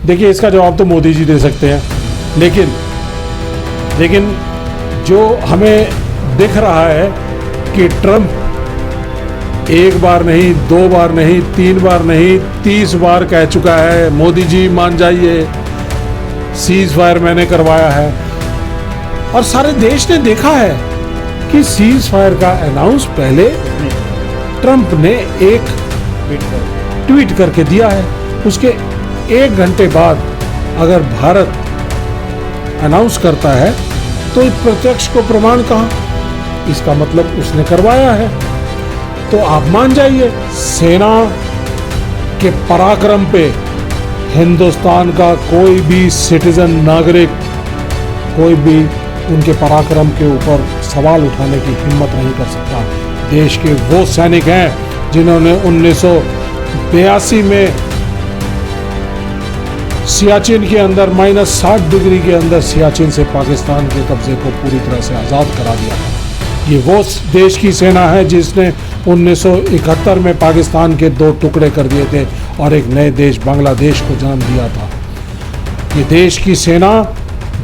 देखिए, इसका जवाब तो मोदी जी दे सकते हैं, लेकिन जो हमें दिख रहा है कि ट्रंप एक बार नहीं, 2 बार नहीं, 3 बार नहीं, 30 बार कह चुका है, मोदी जी मान जाइए, सीज फायर मैंने करवाया है। और सारे देश ने देखा है कि सीज फायर का अनाउंस पहले ट्रंप ने एक ट्वीट करके दिया है, उसके 1 घंटे बाद अगर भारत अनाउंस करता है तो प्रत्यक्ष को प्रमाण कहाँ, इसका मतलब उसने करवाया है। तो आप मान जाइए, सेना के पराक्रम पे हिंदुस्तान का कोई भी सिटीजन, नागरिक, कोई भी उनके पराक्रम के ऊपर सवाल उठाने की हिम्मत नहीं कर सकता। देश के वो सैनिक हैं जिन्होंने 1982 में सियाचिन के अंदर -60 डिग्री के अंदर सियाचिन से पाकिस्तान के कब्जे को पूरी तरह से आज़ाद करा दिया है। ये वो देश की सेना है जिसने 1971 में पाकिस्तान के 2 टुकड़े कर दिए थे और एक नए देश बांग्लादेश को जन्म दिया था। ये देश की सेना,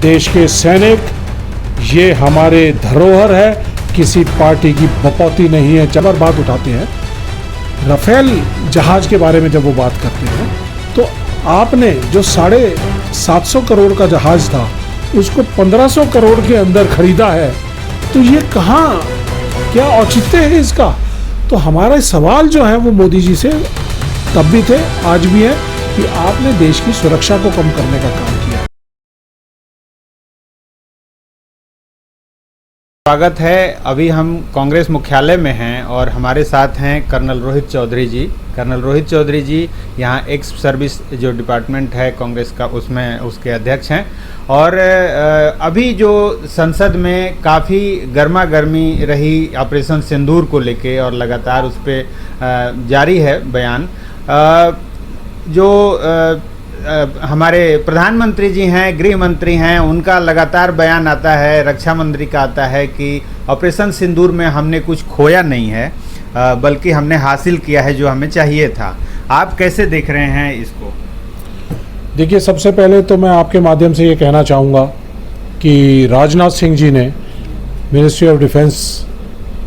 देश के सैनिक, ये हमारे धरोहर है, किसी पार्टी की बपौती नहीं है। जब बात उठाते हैं राफेल जहाज के बारे में, जब वो बात करते हैं तो आपने जो 750 करोड़ का जहाज था उसको 1500 करोड़ के अंदर खरीदा है, तो ये कहाँ, क्या औचित्य है इसका? तो हमारा सवाल जो है वो मोदी जी से तब भी थे, आज भी है, कि आपने देश की सुरक्षा को कम करने का काम किया। स्वागत है। अभी हम कांग्रेस मुख्यालय में हैं और हमारे साथ हैं कर्नल रोहित चौधरी जी। कर्नल रोहित चौधरी जी यहाँ एक्स सर्विस जो डिपार्टमेंट है कांग्रेस का, उसमें उसके अध्यक्ष हैं। और अभी जो संसद में काफ़ी गर्मा गर्मी रही ऑपरेशन सिंदूर को लेके और लगातार उस पर जारी है बयान। हमारे प्रधानमंत्री जी हैं, गृह मंत्री हैं, उनका लगातार बयान आता है, रक्षा मंत्री का आता है कि ऑपरेशन सिंदूर में हमने कुछ खोया नहीं है, बल्कि हमने हासिल किया है जो हमें चाहिए था। आप कैसे देख रहे हैं इसको? देखिए, सबसे पहले तो मैं आपके माध्यम से ये कहना चाहूँगा कि राजनाथ सिंह जी ने, मिनिस्ट्री ऑफ डिफेंस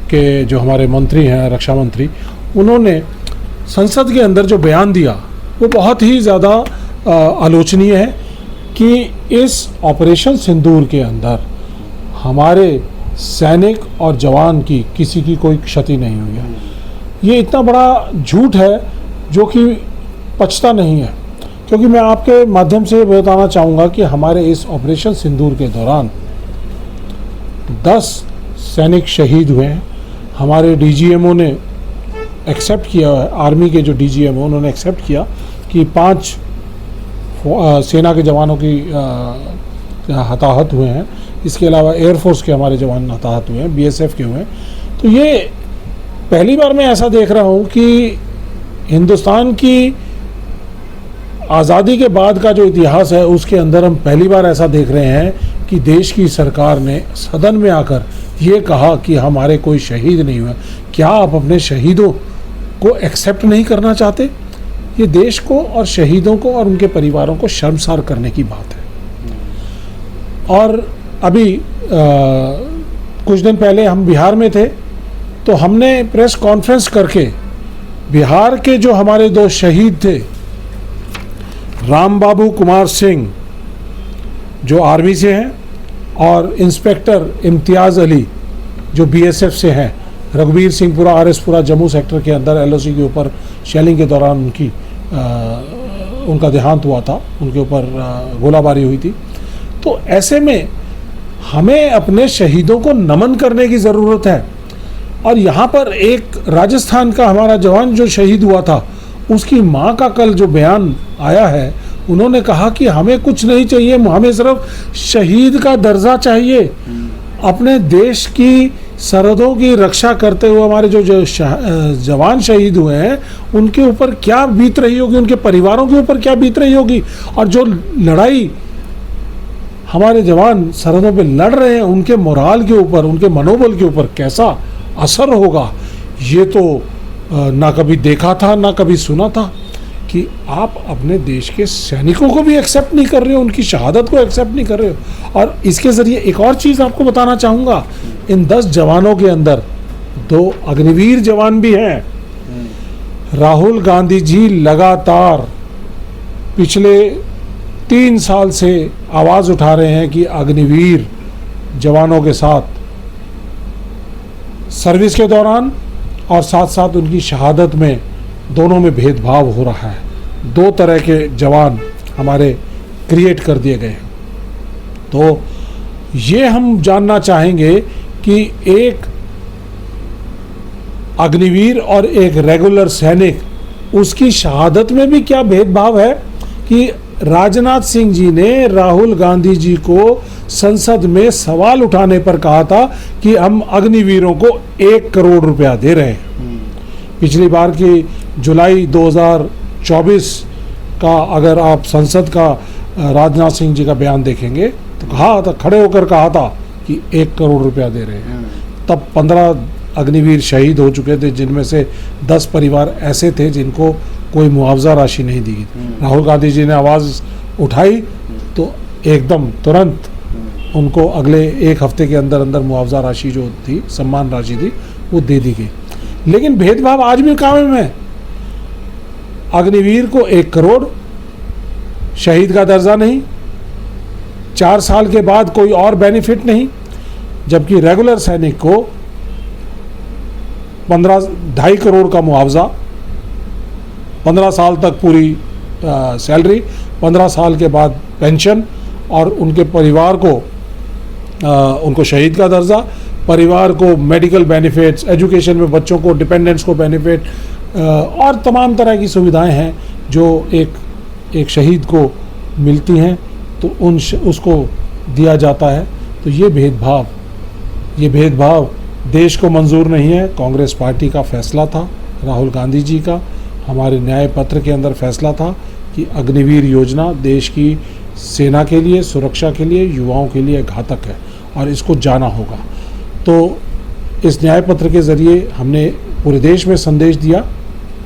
के जो हमारे मंत्री हैं, रक्षा मंत्री, उन्होंने संसद के अंदर जो बयान दिया वो बहुत ही ज़्यादा आलोचनीय है कि इस ऑपरेशन सिंदूर के अंदर हमारे सैनिक और जवान की किसी की कोई क्षति नहीं हुई है। ये इतना बड़ा झूठ है जो कि पचता नहीं है, क्योंकि मैं आपके माध्यम से बताना चाहूँगा कि हमारे इस ऑपरेशन सिंदूर के दौरान 10 सैनिक शहीद हुए हैं। हमारे डीजीएमओ ने एक्सेप्ट किया है, आर्मी के जो डीजीएमओ, उन्होंने एक्सेप्ट किया कि 5 सेना के जवानों की हताहत हुए हैं। इसके अलावा एयरफोर्स के हमारे जवान हताहत हुए हैं, बीएसएफ के हुए हैं। तो ये पहली बार मैं ऐसा देख रहा हूँ कि हिंदुस्तान की आज़ादी के बाद का जो इतिहास है उसके अंदर हम पहली बार ऐसा देख रहे हैं कि देश की सरकार ने सदन में आकर ये कहा कि हमारे कोई शहीद नहीं हुए। क्या आप अपने शहीदों को एक्सेप्ट नहीं करना चाहते? ये देश को और शहीदों को और उनके परिवारों को शर्मसार करने की बात है। और अभी कुछ दिन पहले हम बिहार में थे, तो हमने प्रेस कॉन्फ्रेंस करके बिहार के जो हमारे 2 शहीद थे, रामबाबू कुमार सिंह जो आर्मी से हैं और इंस्पेक्टर इम्तियाज़ अली जो बीएसएफ से हैं, रघुवीर सिंहपुरा, आरएसपुरा, जम्मू सेक्टर के अंदर एलओसी के ऊपर शेलिंग के दौरान उनका देहांत हुआ था, उनके ऊपर गोलाबारी हुई थी। तो ऐसे में हमें अपने शहीदों को नमन करने की ज़रूरत है। और यहाँ पर एक राजस्थान का हमारा जवान जो शहीद हुआ था, उसकी माँ का कल जो बयान आया है, उन्होंने कहा कि हमें कुछ नहीं चाहिए, हमें सिर्फ शहीद का दर्जा चाहिए। अपने देश की सरहदों की रक्षा करते हुए हमारे जो जवान शहीद हुए हैं, उनके ऊपर क्या बीत रही होगी, उनके परिवारों के ऊपर क्या बीत रही होगी, और जो लड़ाई हमारे जवान सरहदों पे लड़ रहे हैं, उनके मोराल के ऊपर, उनके मनोबल के ऊपर कैसा असर होगा, ये तो ना कभी देखा था, ना कभी सुना था। कि आप अपने देश के सैनिकों को भी एक्सेप्ट नहीं कर रहे हो, उनकी शहादत को एक्सेप्ट नहीं कर रहे हो। और इसके ज़रिए एक और चीज़ आपको बताना चाहूँगा, इन 10 जवानों के अंदर 2 अग्निवीर जवान भी हैं। राहुल गांधी जी लगातार पिछले 3 साल से आवाज़ उठा रहे हैं कि अग्निवीर जवानों के साथ सर्विस के दौरान और साथ साथ उनकी शहादत में दोनों में भेदभाव हो रहा है। 2 तरह के जवान हमारे क्रिएट कर दिए गए हैं। तो ये हम जानना चाहेंगे कि एक अग्निवीर और एक रेगुलर सैनिक, उसकी शहादत में भी क्या भेदभाव है कि राजनाथ सिंह जी ने राहुल गांधी जी को संसद में सवाल उठाने पर कहा था कि हम अग्निवीरों को 1 करोड़ रुपया दे रहे हैं। पिछली बार की जुलाई 2024 का अगर आप संसद का राजनाथ सिंह जी का बयान देखेंगे तो कहा था, खड़े होकर कहा था कि 1 करोड़ रुपया दे रहे हैं। तब 15 अग्निवीर शहीद हो चुके थे, जिनमें से 10 परिवार ऐसे थे जिनको कोई मुआवजा राशि नहीं दी। राहुल गांधी जी ने आवाज़ उठाई तो एकदम तुरंत उनको अगले 1 हफ्ते के अंदर अंदर मुआवजा राशि जो थी, सम्मान राशि थी, वो दे दी गई। लेकिन भेदभाव आज भी कायम है। अग्निवीर को 1 करोड़, शहीद का दर्जा नहीं, 4 साल के बाद कोई और बेनिफिट नहीं, जबकि रेगुलर सैनिक को 2.5 करोड़ का मुआवजा, 15 साल तक पूरी सैलरी, 15 साल के बाद पेंशन और उनके परिवार को उनको शहीद का दर्जा, परिवार को मेडिकल बेनिफिट्स, एजुकेशन में बच्चों को, डिपेंडेंट्स को बेनिफिट और तमाम तरह की सुविधाएं हैं जो एक शहीद को मिलती हैं, तो उसको दिया जाता है। तो ये भेदभाव देश को मंजूर नहीं है। कांग्रेस पार्टी का फैसला था, राहुल गांधी जी का, हमारे न्याय पत्र के अंदर फैसला था कि अग्निवीर योजना देश की सेना के लिए, सुरक्षा के लिए, युवाओं के लिए घातक है और इसको जाना होगा। तो इस न्याय पत्र के ज़रिए हमने पूरे देश में संदेश दिया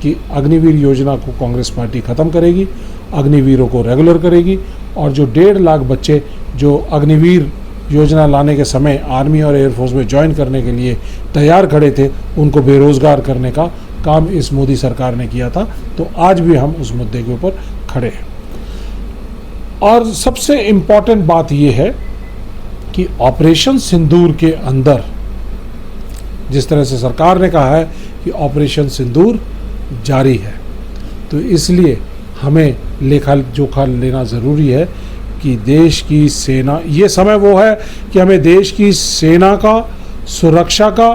कि अग्निवीर योजना को कांग्रेस पार्टी ख़त्म करेगी, अग्निवीरों को रेगुलर करेगी और जो 1.5 लाख बच्चे जो अग्निवीर योजना लाने के समय आर्मी और एयरफोर्स में ज्वाइन करने के लिए तैयार खड़े थे, उनको बेरोज़गार करने का काम इस मोदी सरकार ने किया था। तो आज भी हम उस मुद्दे के ऊपर खड़े हैं। और सबसे इम्पॉर्टेंट बात यह है कि ऑपरेशन सिंदूर के अंदर जिस तरह से सरकार ने कहा है कि ऑपरेशन सिंदूर जारी है, तो इसलिए हमें लेखा जोखा लेना ज़रूरी है कि देश की सेना, ये समय वो है कि हमें देश की सेना का, सुरक्षा का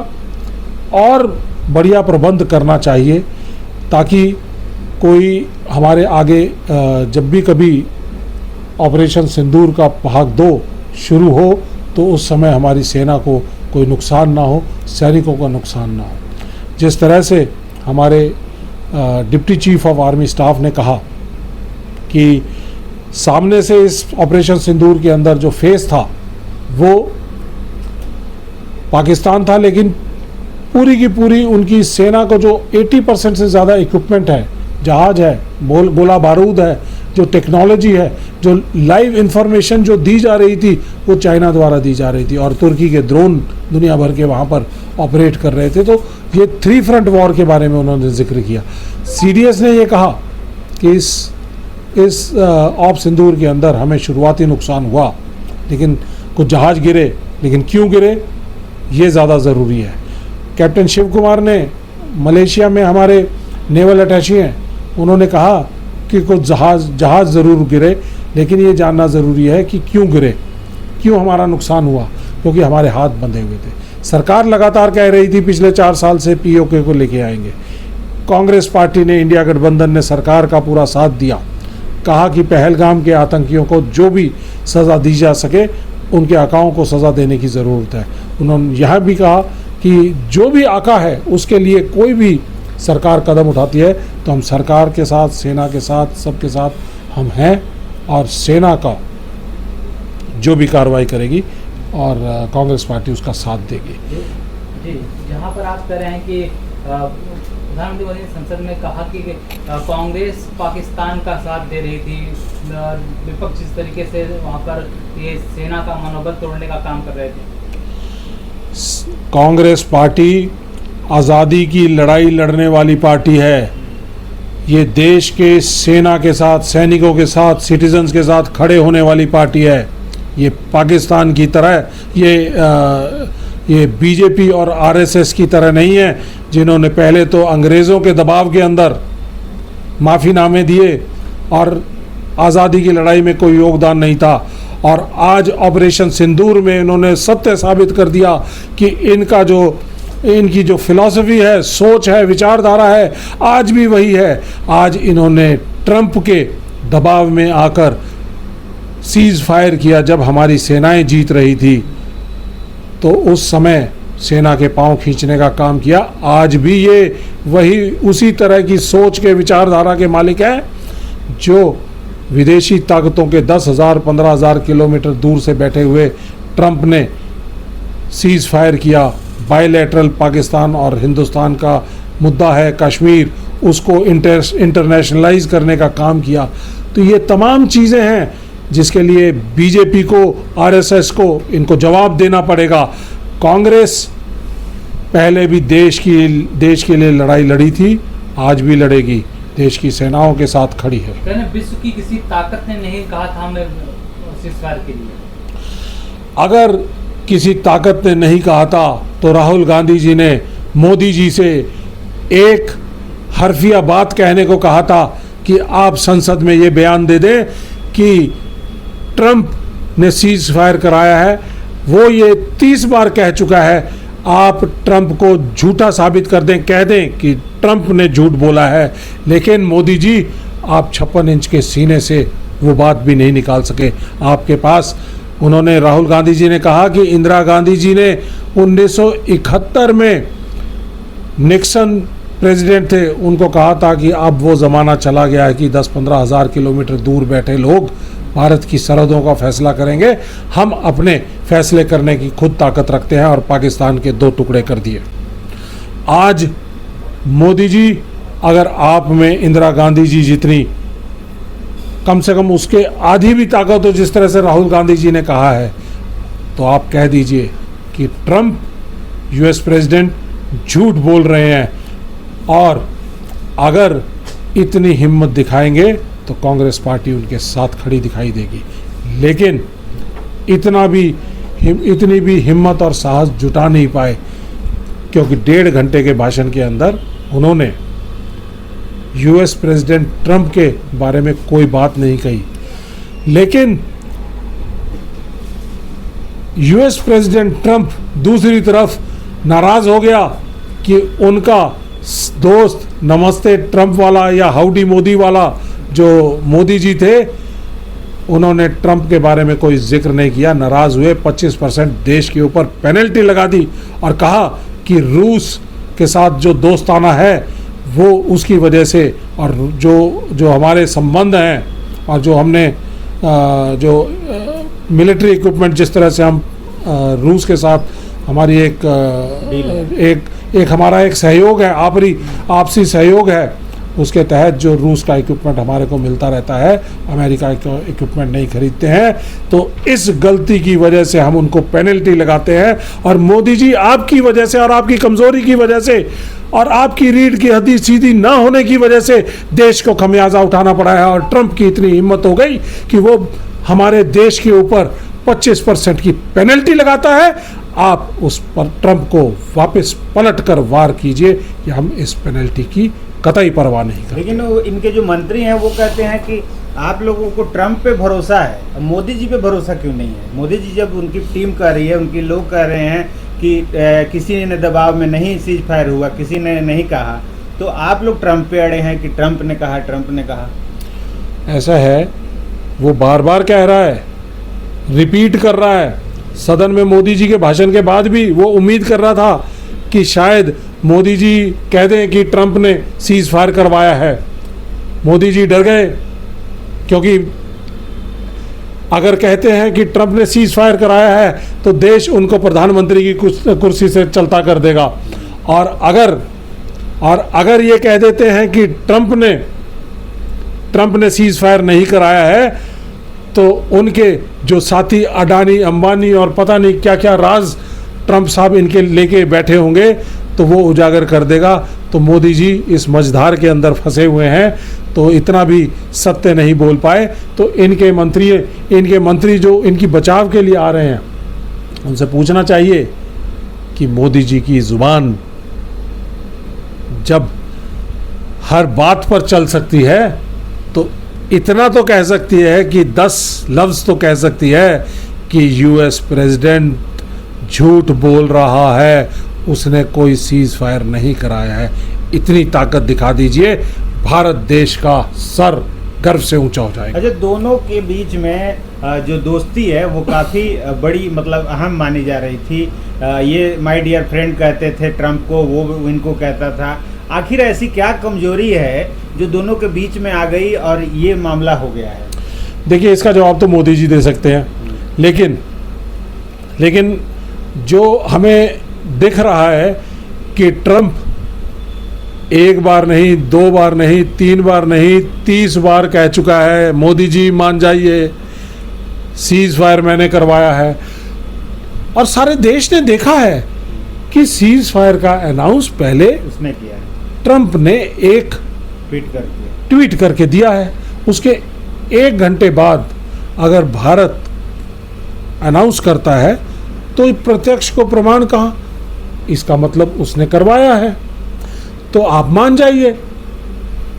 और बढ़िया प्रबंध करना चाहिए, ताकि कोई हमारे आगे जब भी कभी ऑपरेशन सिंदूर का भाग 2 शुरू हो तो उस समय हमारी सेना को कोई नुकसान ना हो, सैनिकों का नुकसान ना हो। जिस तरह से हमारे deputy chief of army staff ने कहा कि सामने से इस ऑपरेशन सिंदूर के अंदर जो फेस था वो पाकिस्तान था, लेकिन पूरी की पूरी उनकी सेना को जो 80% से ज़्यादा इक्विपमेंट है, जहाज है, गोला बारूद है, जो टेक्नोलॉजी है, जो लाइव इंफॉर्मेशन जो दी जा रही थी वो चाइना द्वारा दी जा रही थी और तुर्की के ड्रोन दुनिया भर के वहाँ पर ऑपरेट कर रहे थे। तो ये 3 फ्रंट वॉर के बारे में उन्होंने जिक्र किया। सीडीएस ने ये कहा कि इस ऑप सिंदूर के अंदर हमें शुरुआती नुकसान हुआ, लेकिन कुछ जहाज गिरे, लेकिन क्यों गिरे ये ज़्यादा ज़रूरी है। कैप्टन शिव कुमार ने, मलेशिया में हमारे नेवल अटैची हैं, उन्होंने कहा कि कुछ जहाज ज़रूर गिरे, लेकिन ये जानना ज़रूरी है कि क्यों गिरे, क्यों हमारा नुकसान हुआ, क्योंकि हमारे हाथ बंधे हुए थे। सरकार लगातार कह रही थी पिछले 4 साल से पीओके को लेके आएंगे। कांग्रेस पार्टी ने, इंडिया गठबंधन ने सरकार का पूरा साथ दिया, कहा कि पहलगाम के आतंकियों को जो भी सज़ा दी जा सके उनके आकाओं को सज़ा देने की ज़रूरत है। उन्होंने यह भी कहा कि जो भी आका है उसके लिए कोई भी सरकार कदम उठाती है तो हम सरकार के साथ, सेना के साथ, सबके साथ हम हैं और सेना का जो भी कार्रवाई करेगी और कांग्रेस पार्टी उसका साथ देगी। जी, जहाँ पर आप कह रहे हैं कि प्रधानमंत्री मोदी ने संसद में कहा कि कांग्रेस पाकिस्तान का साथ दे रही थी, विपक्ष जिस तरीके से वहाँ पर ये सेना का मनोबल तोड़ने का काम कर रहे थे। कांग्रेस पार्टी आज़ादी की लड़ाई लड़ने वाली पार्टी है। ये देश के सेना के साथ, सैनिकों के साथ, सिटीजन्स के साथ खड़े होने वाली पार्टी है। ये पाकिस्तान की तरह ये बीजेपी और आरएसएस की तरह नहीं है, जिन्होंने पहले तो अंग्रेज़ों के दबाव के अंदर माफ़ीनामे दिए और आज़ादी की लड़ाई में कोई योगदान नहीं था, और आज ऑपरेशन सिंदूर में इन्होंने सत्य साबित कर दिया कि इनकी जो फिलॉसफी है, सोच है, विचारधारा है, आज भी वही है। आज इन्होंने ट्रंप के दबाव में आकर सीज़ फायर किया। जब हमारी सेनाएं जीत रही थी तो उस समय सेना के पांव खींचने का काम किया। आज भी ये वही उसी तरह की सोच के, विचारधारा के मालिक हैं जो विदेशी ताकतों के 10,000 15,000 किलोमीटर दूर से बैठे हुए ट्रंप ने सीज़ फायर किया। बायलैटरल पाकिस्तान और हिंदुस्तान का मुद्दा है कश्मीर, उसको इंटरनेशनलाइज करने का काम किया। तो ये तमाम चीज़ें हैं जिसके लिए बीजेपी को, आरएसएस को इनको जवाब देना पड़ेगा। कांग्रेस पहले भी देश के लिए लड़ाई लड़ी थी, आज भी लड़ेगी, देश की सेनाओं के साथ खड़ी है। कहने विश्व की किसी ताकत ने नहीं कहा था हमें सीज़फायर के लिए। अगर किसी ताकत ने नहीं कहा था तो राहुल गांधी जी ने मोदी जी से एक हरफिया बात कहने को कहा था कि आप संसद में ये बयान दे दें कि ट्रंप ने सीज़ फायर कराया है। वो ये 30 बार कह चुका है। आप ट्रंप को झूठा साबित कर दें, कह दें कि ट्रंप ने झूठ बोला है, लेकिन मोदी जी आप 56 इंच के सीने से वो बात भी नहीं निकाल सके। आपके पास उन्होंने, राहुल गांधी जी ने कहा कि इंदिरा गांधी जी ने 1971 में निक्सन प्रेसिडेंट थे, उनको कहा था कि अब वो ज़माना चला गया है कि 10-15 हज़ार किलोमीटर दूर बैठे लोग भारत की सरहदों का फैसला करेंगे। हम अपने फैसले करने की खुद ताकत रखते हैं, और पाकिस्तान के 2 टुकड़े कर दिए। आज मोदी जी अगर आप में इंदिरा गांधी जी जितनी, कम से कम उसके आधी भी ताकत हो जिस तरह से राहुल गांधी जी ने कहा है, तो आप कह दीजिए कि ट्रंप यूएस प्रेसिडेंट झूठ बोल रहे हैं। और अगर इतनी हिम्मत दिखाएंगे तो कांग्रेस पार्टी उनके साथ खड़ी दिखाई देगी। लेकिन इतनी भी हिम्मत और साहस जुटा नहीं पाए, क्योंकि 1.5 घंटे के भाषण के अंदर उन्होंने यूएस प्रेसिडेंट ट्रंप के बारे में कोई बात नहीं कही। लेकिन यूएस प्रेसिडेंट ट्रंप दूसरी तरफ नाराज हो गया कि उनका दोस्त नमस्ते ट्रंप वाला या हाउडी मोदी वाला जो मोदी जी थे, उन्होंने ट्रंप के बारे में कोई जिक्र नहीं किया। नाराज हुए, 25% देश के ऊपर पेनल्टी लगा दी और कहा कि रूस के साथ जो दोस्ताना है वो उसकी वजह से, और जो हमारे संबंध हैं और जो हमने मिलिट्री इक्विपमेंट जिस तरह से हम रूस के साथ हमारी एक हमारा एक सहयोग है, आपसी सहयोग है, उसके तहत जो रूस का इक्विपमेंट हमारे को मिलता रहता है, अमेरिका का इक्विपमेंट नहीं खरीदते हैं। तो इस गलती की वजह से हम उनको पेनल्टी लगाते हैं। और मोदी जी आपकी वजह से और आपकी कमज़ोरी की वजह से और आपकी रीढ़ की हड्डी सीधी ना होने की वजह से देश को खमियाजा उठाना पड़ा है। और ट्रंप की इतनी हिम्मत हो गई कि वो हमारे देश के ऊपर 25% की पेनल्टी लगाता है। आप उस पर ट्रंप को वापस पलट कर वार कीजिए कि हम इस पेनल्टी की कतई परवाह नहीं करते। लेकिन इनके जो मंत्री हैं वो कहते हैं कि आप लोगों को ट्रंप पे भरोसा है, मोदी जी पे भरोसा क्यों नहीं है? मोदी जी जब उनकी टीम कह रही है, उनके लोग कह रहे हैं कि किसी ने दबाव में नहीं सीज फायर हुआ, किसी ने नहीं कहा, तो आप लोग ट्रंप पे अड़े हैं कि ट्रंप ने कहा, ट्रंप ने कहा। ऐसा है, वो बार बार कह रहा है, रिपीट कर रहा है। सदन में मोदी जी के भाषण के बाद भी वो उम्मीद कर रहा था कि शायद मोदी जी कह दें कि ट्रंप ने सीज फायर करवाया है। मोदी जी डर गए, क्योंकि अगर कहते हैं कि ट्रंप ने सीज फायर कराया है तो देश उनको प्रधानमंत्री की कुर्सी से चलता कर देगा। और अगर और अगर ये कह देते हैं कि ट्रंप ने सीज फायर नहीं कराया है, तो उनके जो साथी अडानी अंबानी और पता नहीं क्या क्या राज ट्रंप साहब इनके लेके बैठे होंगे, तो वो उजागर कर देगा। तो मोदी जी इस मझधार के अंदर फंसे हुए हैं, तो इतना भी सत्य नहीं बोल पाए। तो इनके मंत्री जो इनकी बचाव के लिए आ रहे हैं, उनसे पूछना चाहिए कि मोदी जी की जुबान जब हर बात पर चल सकती है, तो इतना तो कह सकती है कि 10 लफ्ज़ तो कह सकती है कि यूएस प्रेसिडेंट झूठ बोल रहा है, उसने कोई सीज फायर नहीं कराया है। इतनी ताकत दिखा दीजिए, भारत देश का सर गर्व से ऊंचा हो जाएगा। अच्छा, दोनों के बीच में जो दोस्ती है वो काफ़ी बड़ी मतलब अहम मानी जा रही थी। ये माय डियर फ्रेंड कहते थे ट्रंप को, वो इनको कहता था। आखिर ऐसी क्या कमजोरी है जो दोनों के बीच में आ गई और ये मामला हो गया है? देखिए, इसका जवाब तो मोदी जी दे सकते हैं, लेकिन जो हमें दिख रहा है कि ट्रंप एक बार नहीं, 2 बार नहीं, 3 बार नहीं, 30 बार कह चुका है मोदी जी मान जाइए, सीज फायर मैंने करवाया है। और सारे देश ने देखा है कि सीज फायर का अनाउंस पहले उसने किया है, ट्रंप ने एक ट्वीट करके दिया है। उसके 1 घंटे बाद अगर भारत अनाउंस करता है तो प्रत्यक्ष को प्रमाण कहाँ, इसका मतलब उसने करवाया है। तो आप मान जाइए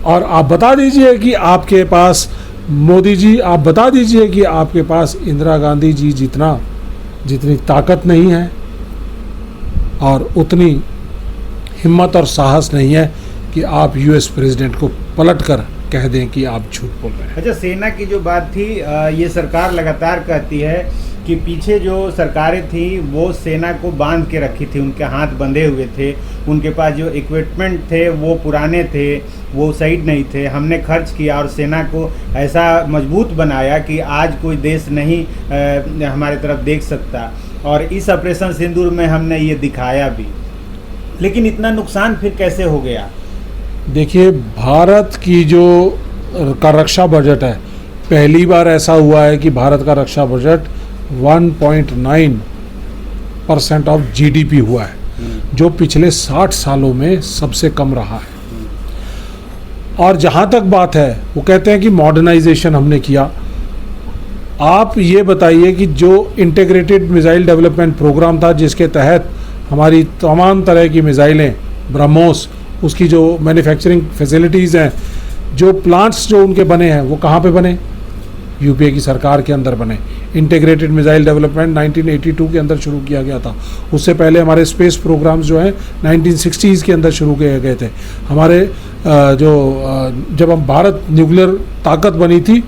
और आप बता दीजिए कि आपके पास, मोदी जी आप बता दीजिए कि आपके पास इंदिरा गांधी जी जितनी ताकत नहीं है और उतनी हिम्मत और साहस नहीं है कि आप यूएस प्रेसिडेंट को पलट कर कह दें कि आप झूठ बोल रहे हैं। अच्छा, सेना की जो बात थी, ये सरकार लगातार कहती है कि पीछे जो सरकारें थी वो सेना को बांध के रखी थी, उनके हाथ बंधे हुए थे, उनके पास जो इक्विपमेंट थे वो पुराने थे, वो सही नहीं थे। हमने खर्च किया और सेना को ऐसा मजबूत बनाया कि आज कोई देश नहीं हमारे तरफ देख सकता, और इस ऑपरेशन सिंदूर में हमने ये दिखाया भी। लेकिन इतना नुकसान फिर कैसे हो गया? देखिए, भारत की का रक्षा बजट है, पहली बार ऐसा हुआ है कि भारत का रक्षा बजट 1.9% ऑफ जीडीपी हुआ है, जो पिछले 60 सालों में सबसे कम रहा है। और जहाँ तक बात है, वो कहते हैं कि मॉडर्नाइजेशन हमने किया। आप ये बताइए कि जो इंटीग्रेटेड मिसाइल डेवलपमेंट प्रोग्राम था, जिसके तहत हमारी तमाम तरह की मिसाइलें, ब्रह्मोस, उसकी जो मैन्युफैक्चरिंग फैसिलिटीज़ हैं, जो प्लांट्स जो उनके बने हैं, वो कहाँ पे बने? यूपीए की सरकार के अंदर बने। इंटीग्रेटेड मिसाइल डेवलपमेंट 1982 के अंदर शुरू किया गया था। उससे पहले हमारे स्पेस प्रोग्राम्स जो हैं 1960s के अंदर शुरू किए गए थे। हमारे जब हम भारत न्यूक्लियर ताकत बनी थी,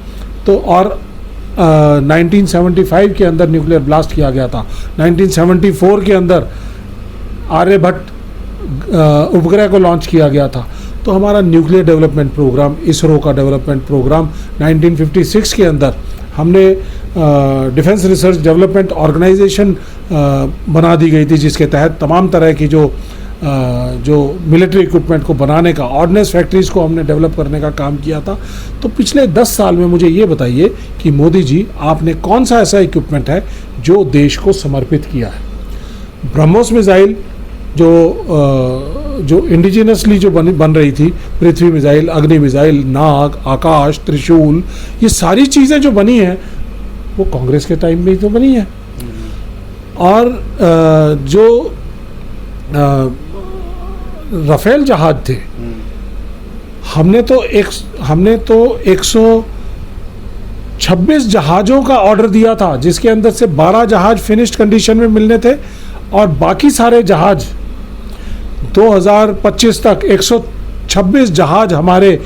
तो और 1975 के अंदर न्यूक्लियर ब्लास्ट किया गया था। 1974 के अंदर आर्यभट्ट उपग्रह को लॉन्च किया गया था। तो हमारा न्यूक्लियर डेवलपमेंट प्रोग्राम, इसरो का डेवलपमेंट प्रोग्राम 1956 के अंदर हमने डिफेंस रिसर्च डेवलपमेंट ऑर्गेनाइजेशन बना दी गई थी, जिसके तहत तमाम तरह की जो मिलिट्री इक्विपमेंट को बनाने का, ऑर्डिनेंस फैक्ट्रीज़ को हमने डेवलप करने का काम किया था। तो पिछले 10 साल में मुझे ये बताइए कि मोदी जी, आपने कौन सा ऐसा इक्विपमेंट है जो देश को समर्पित किया है? ब्रह्मोस मिसाइल जो इंडिजिनसली जो बन रही थी, पृथ्वी मिसाइल, अग्नि मिसाइल, नाग, आकाश, त्रिशूल, ये सारी चीज़ें जो बनी हैं वो कांग्रेस के टाइम में ही तो बनी है। और जो राफेल जहाज थे, हमने तो 126 जहाज़ों का ऑर्डर दिया था, जिसके अंदर से 12 जहाज फिनिश्ड कंडीशन में मिलने थे, और बाकी सारे जहाज 2025 तक 126 जहाज हमारे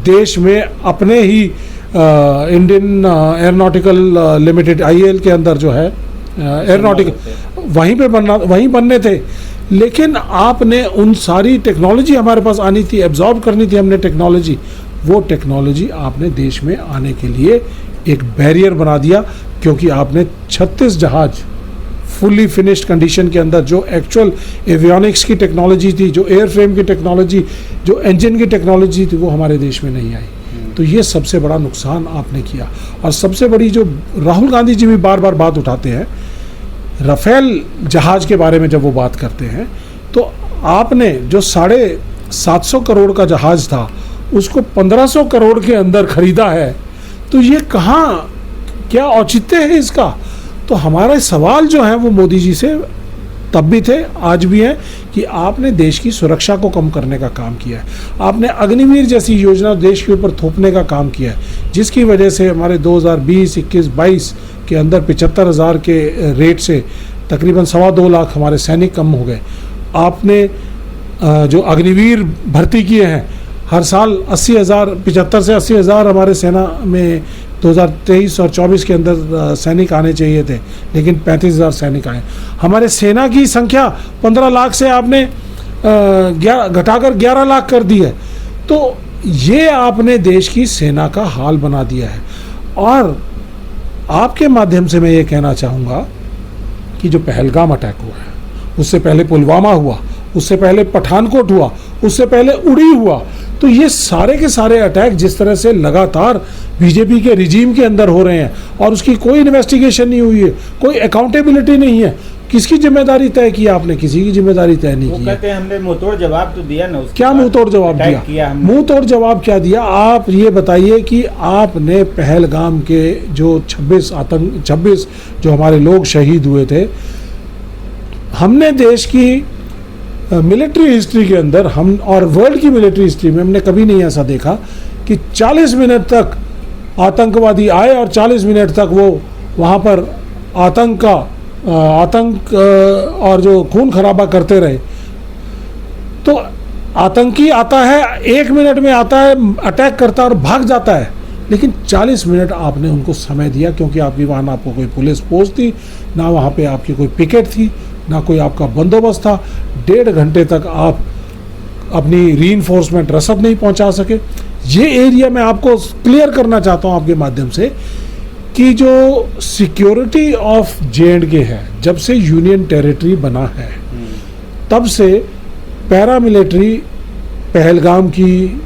देश में अपने ही इंडियन एयरोनॉटिकल लिमिटेड IAL के अंदर जो है एयरोनॉटिकल, वहीं बनने थे। लेकिन आपने उन सारी टेक्नोलॉजी हमारे पास आनी थी, एब्जॉर्ब करनी थी हमने टेक्नोलॉजी, वो टेक्नोलॉजी आपने देश में आने के लिए एक बैरियर बना दिया, क्योंकि आपने 36 जहाज फुली फिनिश्ड कंडीशन के अंदर जो एक्चुअल एवियोनिक्स की टेक्नोलॉजी थी, जो एयरफ्रेम की टेक्नोलॉजी, जो इंजन की टेक्नोलॉजी थी, वो हमारे देश में नहीं आई। तो ये सबसे बड़ा नुकसान आपने किया। और सबसे बड़ी जो राहुल गांधी जी भी बार बार बात उठाते हैं, राफेल जहाज के बारे में जब वो बात करते हैं, तो आपने जो 750 करोड़ का जहाज था उसको 1500 करोड़ के अंदर खरीदा है। तो ये कहाँ, क्या औचित्य है इसका? तो हमारा सवाल जो है वो मोदी जी से तब भी थे, आज भी है, कि आपने देश की सुरक्षा को कम करने का काम किया है। आपने अग्निवीर जैसी योजना देश के ऊपर थोपने का काम किया है, जिसकी वजह से हमारे 2020, 21, 22 के अंदर 75,000 के रेट से तकरीबन 2.25 लाख हमारे सैनिक कम हो गए। आपने जो अग्निवीर भर्ती किए हैं, हर साल 80,000, 75 से 80,000 हमारे सेना में 2023 और 24 के अंदर सैनिक आने चाहिए थे, लेकिन 35,000 सैनिक आए। हमारे सेना की संख्या 15 लाख से आपने घटाकर 11 लाख कर दी है। तो ये आपने देश की सेना का हाल बना दिया है। और आपके माध्यम से मैं ये कहना चाहूँगा कि जो पहलगाम अटैक हुआ है, उससे पहले पुलवामा हुआ, उससे पहले पठानकोट हुआ, उससे पहले उड़ी हुआ, तो ये सारे के सारे अटैक जिस तरह से लगातार बीजेपी के रिजीम के अंदर हो रहे हैं और उसकी कोई इन्वेस्टिगेशन नहीं हुई है, कोई अकाउंटेबिलिटी नहीं है, किसकी जिम्मेदारी तय की? आपने किसी की जिम्मेदारी तय नहीं की। वो कहते हैं हमने मुंहतोड़ जवाब तो दिया ना। क्या मुंहतोड़ जवाब दिया? मुंहतोड़ जवाब क्या दिया? आप ये बताइए कि आपने पहलगाम के जो 26 जो हमारे लोग शहीद हुए थे, हमने देश की मिलिट्री हिस्ट्री के अंदर, हम और वर्ल्ड की मिलिट्री हिस्ट्री में हमने कभी नहीं ऐसा देखा कि 40 मिनट तक आतंकवादी आए और 40 मिनट तक वो वहाँ पर आतंक और जो खून खराबा करते रहे। तो आतंकी आता है, 1 मिनट में आता है, अटैक करता है और भाग जाता है, लेकिन 40 मिनट आपने उनको समय दिया, क्योंकि आपकी वहाँ ना आपको कोई पुलिस पोस्ट थी, ना वहाँ पे आपकी कोई पिकेट थी, ना कोई आपका बंदोबस्त था। 1.5 घंटे तक आप अपनी रीइंफोर्समेंट रसद नहीं पहुंचा सके। ये एरिया मैं आपको क्लियर करना चाहता हूं आपके माध्यम से कि जो सिक्योरिटी ऑफ J&K है, जब से यूनियन टेरिटरी बना है तब से पैरामिलिट्री पहलगाम की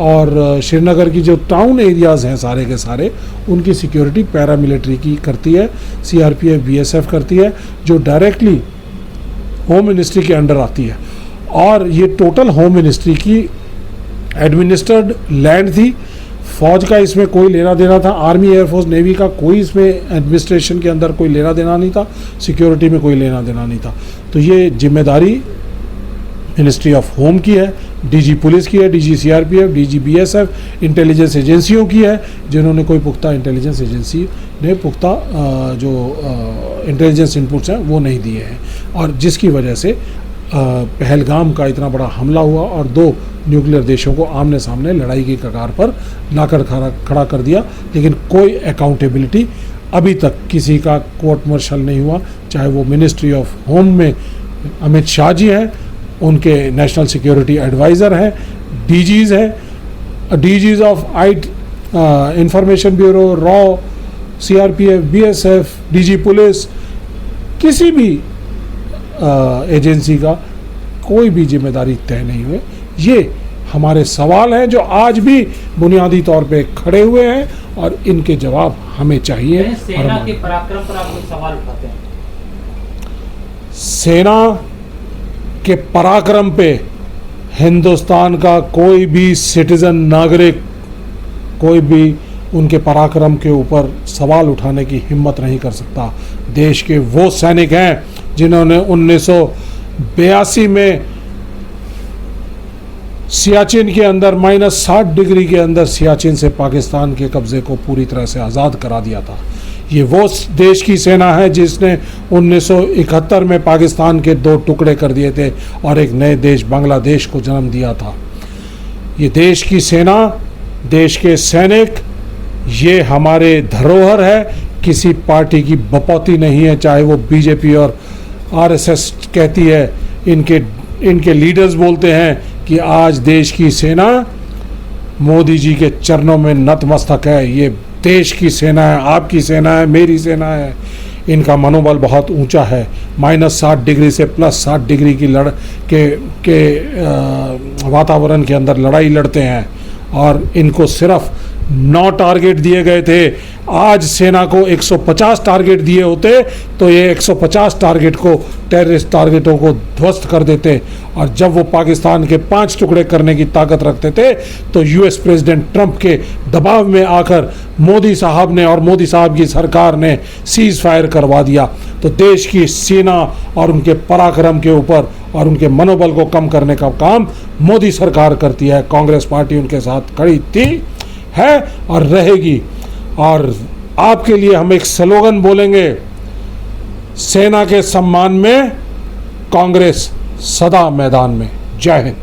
और श्रीनगर की जो टाउन एरियाज़ हैं सारे के सारे, उनकी सिक्योरिटी पैरामिलिट्री की करती है, CRPF BSF करती है, जो डायरेक्टली होम मिनिस्ट्री के अंडर आती है। और ये टोटल होम मिनिस्ट्री की एडमिनिस्ट्र्ड लैंड थी। फौज का इसमें कोई लेना देना था, आर्मी, एयरफोर्स, नेवी का कोई इसमें एडमिनिस्ट्रेशन के अंदर कोई लेना देना नहीं था, सिक्योरिटी में कोई लेना देना नहीं था। तो ये जिम्मेदारी मिनिस्ट्री ऑफ होम की है, DG पुलिस की है, DG CRPF, DG BSF, intelligence एजेंसियों की है, जिन्होंने कोई पुख्ता इंटेलिजेंस एजेंसी ने पुख्ता जो इंटेलिजेंस इनपुट्स हैं वो नहीं दिए हैं, और जिसकी वजह से पहलगाम का इतना बड़ा हमला हुआ और 2 न्यूक्लियर देशों को आमने सामने लड़ाई की कगार पर लाकर खड़ा कर दिया। लेकिन कोई अकाउंटेबिलिटी अभी तक किसी का कोर्ट मार्शल नहीं हुआ, चाहे वो मिनिस्ट्री ऑफ होम में अमित शाह जी हैं, उनके नेशनल सिक्योरिटी एडवाइज़र हैं, DGs हैं, DGs of information bureau, raw, CRPF, BSF, DG police, किसी भी एजेंसी का कोई भी जिम्मेदारी तय नहीं हुए। ये हमारे सवाल हैं जो आज भी बुनियादी तौर पे खड़े हुए हैं, और इनके जवाब हमें चाहिए। सेना के पराक्रम पर आप कोई सवाल उठाते हैं? सेना के पराक्रम पे हिंदुस्तान का कोई भी सिटीजन, नागरिक, कोई भी उनके पराक्रम के ऊपर सवाल उठाने की हिम्मत नहीं कर सकता। देश के वो सैनिक हैं जिन्होंने 1982 में सियाचिन के अंदर -60 डिग्री के अंदर सियाचिन से पाकिस्तान के कब्जे को पूरी तरह से आज़ाद करा दिया था। ये वो देश की सेना है जिसने 1971 में पाकिस्तान के 2 टुकड़े कर दिए थे और एक नए देश बांग्लादेश को जन्म दिया था। ये देश की सेना, देश के सैनिक, ये हमारे धरोहर है, किसी पार्टी की बपौती नहीं है, चाहे वो बीजेपी और RSS कहती है। इनके लीडर्स बोलते हैं कि आज देश की सेना मोदी जी के चरणों में नतमस्तक है। ये देश की सेना है, आपकी सेना है, मेरी सेना है। इनका मनोबल बहुत ऊंचा है। -60 डिग्री से +60 डिग्री की वातावरण के अंदर लड़ाई लड़ते हैं और इनको सिर्फ 9 टारगेट दिए गए थे। आज सेना को 150 टारगेट दिए होते तो ये 150 टारगेट को, टेररिस्ट टारगेटों को ध्वस्त कर देते। और जब वो पाकिस्तान के 5 टुकड़े करने की ताकत रखते थे तो यूएस प्रेसिडेंट ट्रंप के दबाव में आकर मोदी साहब ने और मोदी साहब की सरकार ने सीज फायर करवा दिया। तो देश की सेना और उनके पराक्रम के ऊपर और उनके मनोबल को कम करने का काम मोदी सरकार करती है। कांग्रेस पार्टी उनके साथ खड़ी थी, है और रहेगी। और आपके लिए हम एक स्लोगन बोलेंगे, सेना के सम्मान में, कांग्रेस सदा मैदान में। जय हिंद।